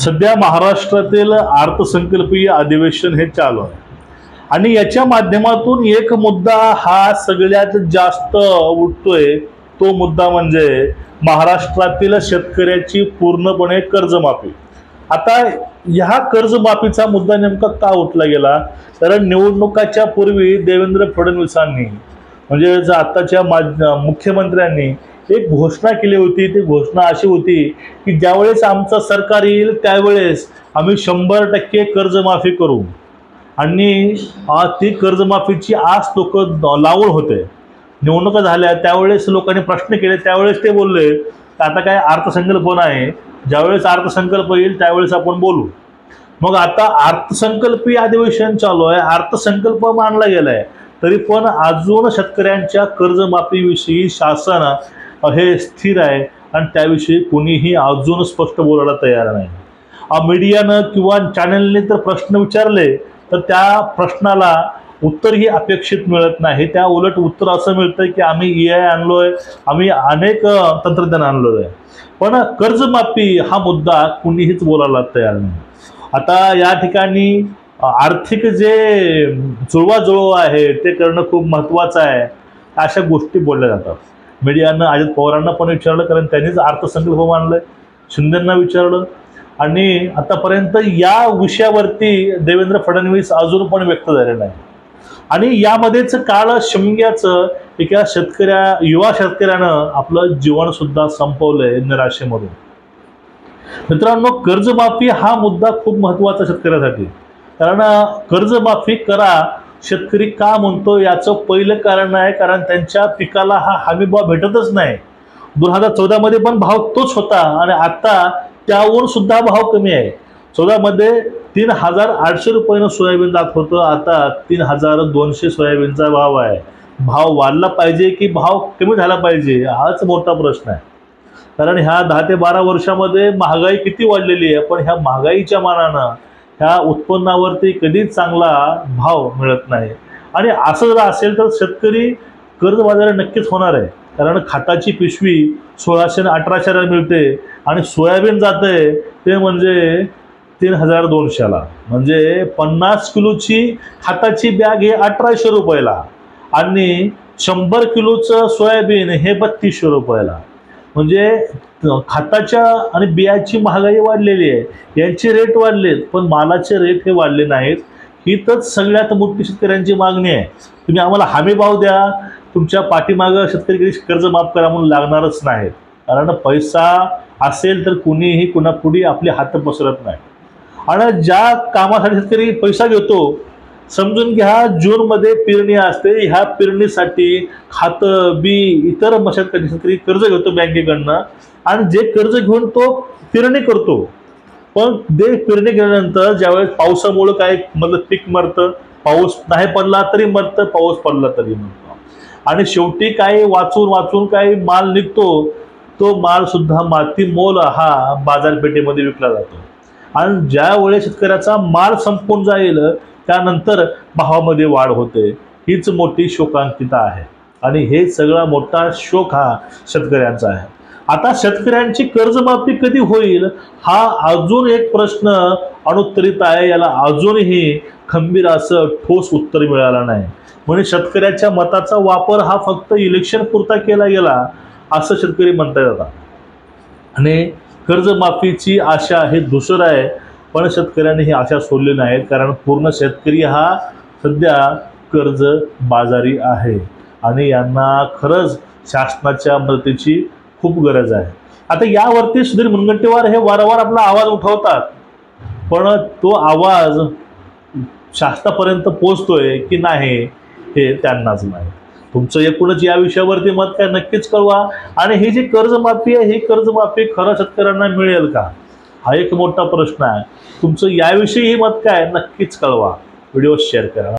सध्या महाराष्ट्रातील अर्थसंकल्पीय अधिवेशन हे चालू आहे आणि याच्या माध्यमातून एक मुद्दा हा सगळ्यात जास्त उठतोय। तो मुद्दा म्हणजे महाराष्ट्रातील शेतकऱ्याची पूर्णपणे कर्जमाफी। आता ह्या कर्जमाफीचा मुद्दा नेमका का उठला गेला? कारण निवडणुकाच्या पूर्वी देवेंद्र फडणवीसांनी म्हणजे आताच्या मुख्यमंत्र्यांनी एक घोषणा केली होती। ती घोषणा अशी होती की ज्यावेळेस आमचं सरकार येईल त्यावेळेस आम्ही 100% कर्जमाफी करू आणि ती कर्जमाफीची आस लोक लावून होते। निवडणुका झाल्या त्यावेळेस लोकांनी प्रश्न केले, त्यावेळेस ते बोलले आता काय अर्थसंकल्प आहे, ज्यावेळेस अर्थसंकल्प येईल त्यावेळेस आपण बोलू। मग आता अर्थसंकल्पीय अधिवेशन चालू आहे, अर्थसंकल्प मानला गेलाय, तरी पण अजून शेतकऱ्यांच्या कर्जमाफीविषयी शासन हे स्थिर आहे आणि त्याविषयी कोणीही अजून स्पष्ट बोलायला तयार नाही। मीडियानं किंवा चॅनलने तर प्रश्न विचारले तर त्या प्रश्नाला उत्तरही अपेक्षित मिळत नाही। त्या उलट उत्तर असं मिळतं की आम्ही AI आणलोय, आम्ही अनेक तंत्रज्ञान आणलोय, पण कर्जमाफी हा मुद्दा कुणीहीच बोलायला तयार नाही। आता या ठिकाणी आर्थिक जे जुळवाजुळव आहे ते करणं खूप महत्त्वाचं आहे, अशा गोष्टी बोलल्या जातात। मीडियानं अजित पवारांना पण विचारलं कारण त्यांनीच अर्थसंकल्प मांडलाय, शिंदेंना विचारलं आणि आतापर्यंत या विषयावरती देवेंद्र फडणवीस अजून पण व्यक्त झाले नाही। आणि यामध्येच काल शिमग्याचं एका युवा शेतकऱ्यानं आपलं जीवन सुद्धा संपवलंय निराशेमधून। मित्रांनो, कर्जमाफी हा मुद्दा खूप महत्त्वाचा शेतकऱ्यासाठी, कारण कर्जमाफी करा शेतकरी का म्हणतो याचं पहिलं कारण आहे कारण त्यांच्या पिकाला हा हमीभाव भेटतच नाही। 2014 मध्ये पण भाव तोच होता आणि आता त्यावर सुद्धा भाव कमी आहे। 14 मध्ये 3800 रुपयानं सोयाबीन जात होतं, आता 3200 सोयाबीनचा भाव आहे। भाव वाढला पाहिजे की भाव कमी झाला पाहिजे हाच मोठा प्रश्न आहे। कारण ह्या 10 ते 12 वर्षामध्ये महागाई किती वाढलेली आहे, पण ह्या महागाईच्या मानानं ह्या उत्पन्नावरती कधीच चांगला भाव मिळत नाही। आणि असं जर असेल तर शेतकरी कर्जबाजारी नक्कीच होणार आहे, कारण खताची पिशवी 1600 आणि 1800 मिळते आणि सोयाबीन जाते ते म्हणजे 3200 ला, म्हणजे 50 किलोची खताची बॅग हे 1800 रुपयाला आणि 100 किलोचं सोयाबीन हे 3200 रुपयाला। म्हणजे खताच्या आणि बियाची महागाई वाढलेली आहे, यांचे रेट वाढलेत पण मालाचे रेट हे वाढले नाहीत। ही तर सगळ्यात मोठी शेतकऱ्यांची मागणी आहे। तुम्ही आम्हाला हमी भाव द्या, तुमच्या पाठीमागं शेतकरी कधी कर्ज माफ करा म्हणून लागणारच नाहीत, कारण पैसा असेल तर कुणीही कुणापुढे आपले हात पसरत नाही। आणि ज्या कामासाठी शेतकरी पैसा घेतो, समजून घ्या जून मध्ये पेरणी असते, ह्या पेरणीसाठी खातं बी इतर मशागतीसाठी शेतकरी कर्ज घेतो बँकेकडनं आणि जे कर्ज घेऊन तो पेरणी करतो, पण ते पेरणी केल्यानंतर ज्यावेळेस पावसामुळे काय पीक मरतं, पाऊस नाही पडला तरी मरतं, पाऊस पडला तरी मरतं आणि शेवटी काय वाचून काय माल निघतो, तो माल सुद्धा माती मोल हा बाजारपेठेमध्ये विकला जातो आणि ज्या वेळेस शेतकऱ्याचा माल संपून जाईल त्यानंतर भावामध्ये वाढ होते। हीच मोठी शोकांतिका आहे आणि हे सगळा मोठा शोक हा शेतकऱ्यांचा आहे। आता शेतकऱ्यांची कर्जमाफी कधी होईल हा अजून एक प्रश्न अनुत्तरित आहे, याला अजूनही खंबीर असं ठोस उत्तर मिळालं नाही। म्हणजे शेतकऱ्याच्या मताचा वापर हा फक्त इलेक्शन पुरता केला गेला असं शेतकरी म्हणता येतात आणि कर्जमाफीची आशा हे दुसरं आहे, पण शेतकऱ्यांनी ही आशा सोडली नाही, कारण पूर्ण शेतकरी हा सध्या कर्ज बाजारी आहे आणि यांना खरंच शासनाच्या मदतीची खूप गरज आहे। आता यावरती सुधीर मुनगंटीवार हे वारंवार आपला आवाज उठवतात, पण तो आवाज शासनापर्यंत पोहोचतोय की नाही हे त्यांनाच नाही। तुमचं एकूणच या विषयावरती मत काय नक्कीच कळवा आणि ही जी कर्जमाफी आहे ही कर्जमाफी खरं शेतकऱ्यांना मिळेल का हा एक मोठा प्रश्न आहे। तुमचं याविषयी मत काय नक्कीच कळवा, व्हिडिओ शेअर करा।